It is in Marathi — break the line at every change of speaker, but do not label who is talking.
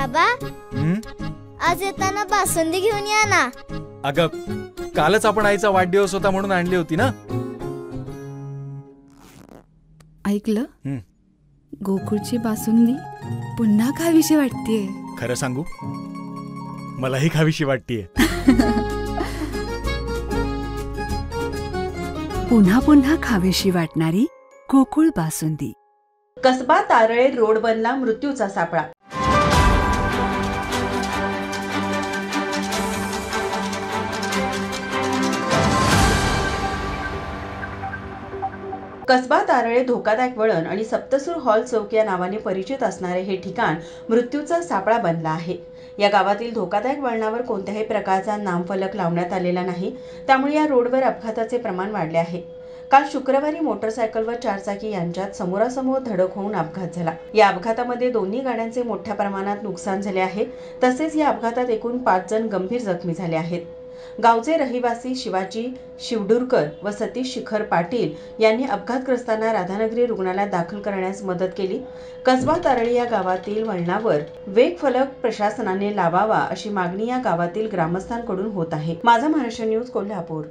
बाबा, आज येताना बासुंदी घेऊन या ना.
अगं, कालच आपण आईचा वाढदिवस होता म्हणून आणली होती ना.
ऐकलं, गोकुळची बासुंदी पुन्हा खावीशी वाटतेय.
खरं सांगू, मलाही खावीशी वाटतेय.
पुन्हा पुन्हा खावीशी वाटणारी गोकुळ बासुंदी.
कसबा तारळे रोड बनला मृत्यूचा सापळा. कसबा तारळे धोकादायक वळण आणि सप्तसूर हॉल चौक या नावाने परिचित असणारे हे ठिकाण मृत्यूचा सापळा बनला आहे. या गावातील धोकादायक वळणावर कोणत्याही प्रकारचा नामफलक लावण्यात आलेला नाही, त्यामुळे या रोडवर अपघाताचे प्रमाण वाढले आहे. काल शुक्रवारी मोटरसायकल व चारचाकी यांच्यात समोरासमोर धडक होऊन अपघात झाला. या अपघातामध्ये दोन्ही गाड्यांचे मोठ्या प्रमाणात नुकसान झाले आहे. तसेच या अपघातात एकूण 5 जण गंभीर जखमी झाले आहेत. गावचे रहिवासी शिवाजी शिवडूरकर व सतीश शिखर पाटील यांनी अपघातग्रस्तांना राधानगरी रुग्णालयात दाखल करण्यास मदत केली. कसबा तारळे या गावातील वळणावर वेग फलक प्रशासनाने लावावा अशी मागणी या गावातील ग्रामस्थांकडून होत आहे. माझा महाराष्ट्र न्यूज, कोल्हापूर.